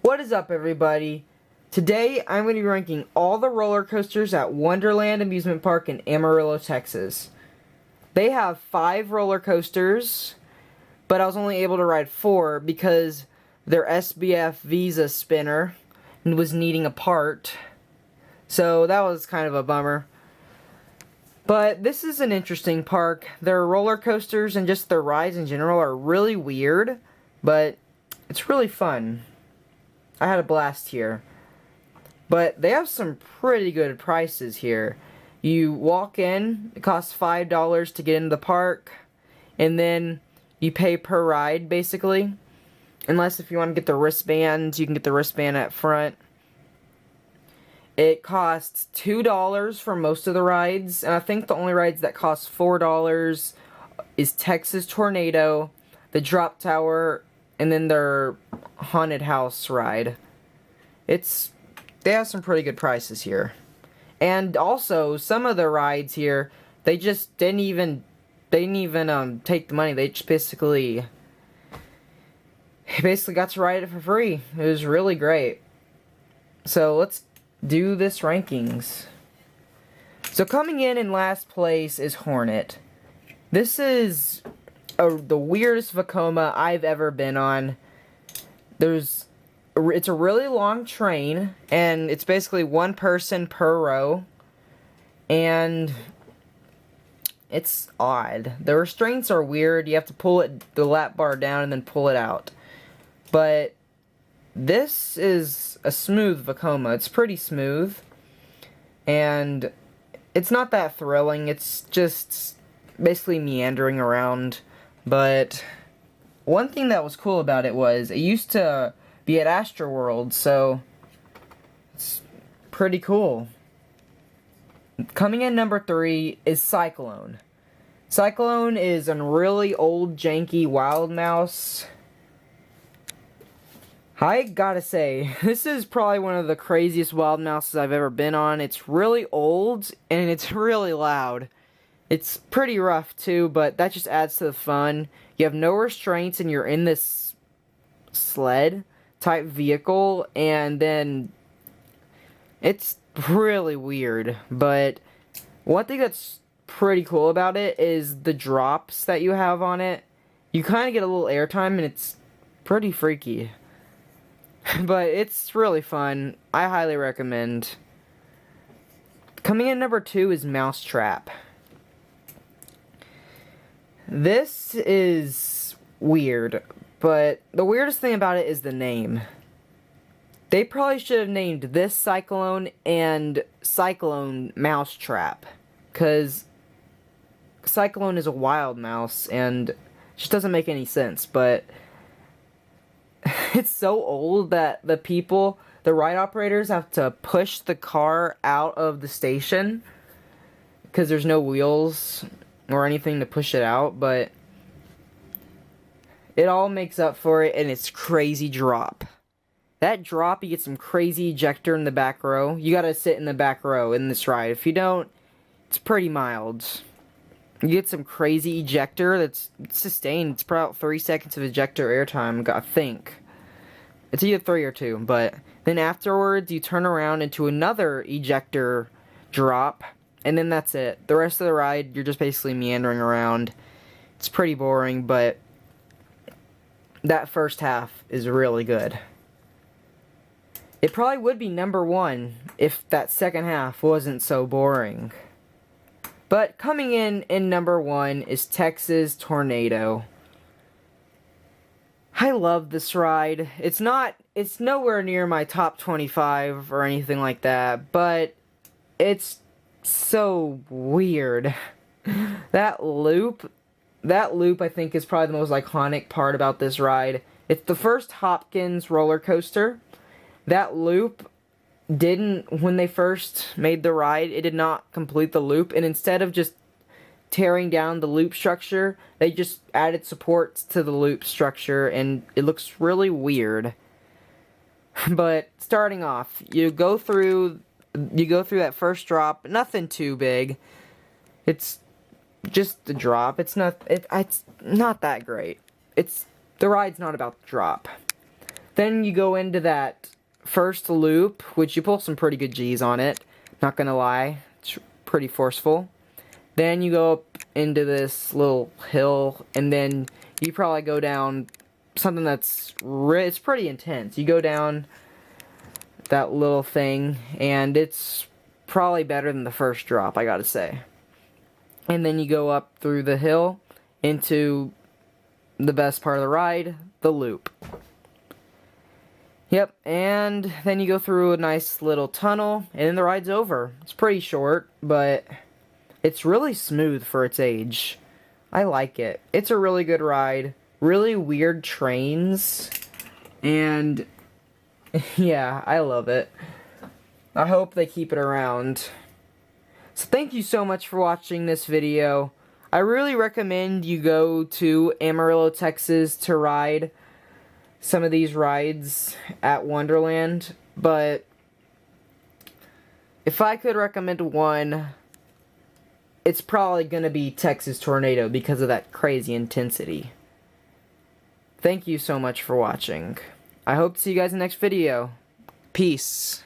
What is up, everybody? Today I'm going to be ranking all the roller coasters at Wonderland Amusement Park in Amarillo, Texas. They have 5 roller coasters, but I was only able to ride 4 because their SBF Visa spinner was needing a part. So that was kind of a bummer. But this is an interesting park. Their roller coasters and just their rides in general are really weird, but it's really fun. I had a blast here. But they have some pretty good prices here. You walk in, it costs $5 to get into the park, and then you pay per ride, basically. Unless if you want to get the wristbands, you can get the wristband at front. It costs $2 for most of the rides, and I think the only rides that cost $4 is Texas Tornado, the Drop Tower, and then their Haunted House ride. They have some pretty good prices here. And also, some of the rides here, they just didn't even take the money. They just basically got to ride it for free. It was really great. So let's do this rankings. So coming in last place is Hornet. This is the weirdest Vekoma I've ever been on. It's a really long train, and it's basically one person per row, and it's odd. The restraints are weird. You have to pull the lap bar down and then pull it out. But this is a smooth Vekoma. It's pretty smooth, and it's not that thrilling. It's just basically meandering around. But one thing that was cool about it was it used to be at Astroworld, so it's pretty cool. Coming in number 3 is Cyclone. Cyclone is a really old, janky Wild Mouse. I gotta say, this is probably one of the craziest Wild Mouses I've ever been on. It's really old, and it's really loud. It's pretty rough, too, but that just adds to the fun. You have no restraints, and you're in this sled-type vehicle, and then it's really weird. But one thing that's pretty cool about it is the drops that you have on it. You kind of get a little airtime, and it's pretty freaky. But it's really fun. I highly recommend. Coming in number 2 is Mousetrap. This is weird, but the weirdest thing about it is the name. They probably should have named this Cyclone and Cyclone Mousetrap, because Cyclone is a wild mouse, and it just doesn't make any sense, but it's so old that the ride operators have to push the car out of the station because there's no wheels or anything to push it out, but it all makes up for it, and it's crazy drop. That drop, you get some crazy ejector in the back row. You gotta sit in the back row in this ride. If you don't, it's pretty mild. You get some crazy ejector that's sustained. It's about 3 seconds of ejector airtime, I think. It's either 3 or 2, but then afterwards you turn around into another ejector drop, and then that's it. The rest of the ride, you're just basically meandering around. It's pretty boring, but that first half is really good. It probably would be number 1 if that second half wasn't so boring. But coming in number 1 is Texas Tornado. I love this ride. It's nowhere near my top 25 or anything like that, but it's so weird. That loop I think is probably the most iconic part about this ride. It's the first Hopkins roller coaster. That loop when they first made the ride, it did not complete the loop, and instead of just tearing down the loop structure, they just added supports to the loop structure, and it looks really weird. But starting off, you go through that first drop, nothing too big. It's just a drop. It's not that great. The ride's not about the drop. Then you go into that first loop, which you pull some pretty good G's on it. Not gonna lie, it's pretty forceful. Then you go up into this little hill, and then you probably go down something that's it's pretty intense. You go down that little thing, and it's probably better than the first drop, I gotta say. And then you go up through the hill into the best part of the ride, the loop. Yep, and then you go through a nice little tunnel, and then the ride's over. It's pretty short, but it's really smooth for its age. I like it. It's a really good ride. Really weird trains, and yeah, I love it. I hope they keep it around. So thank you so much for watching this video. I really recommend you go to Amarillo, Texas to ride some of these rides at Wonderland, but if I could recommend one, it's probably going to be Texas Tornado because of that crazy intensity. Thank you so much for watching. I hope to see you guys in the next video. Peace.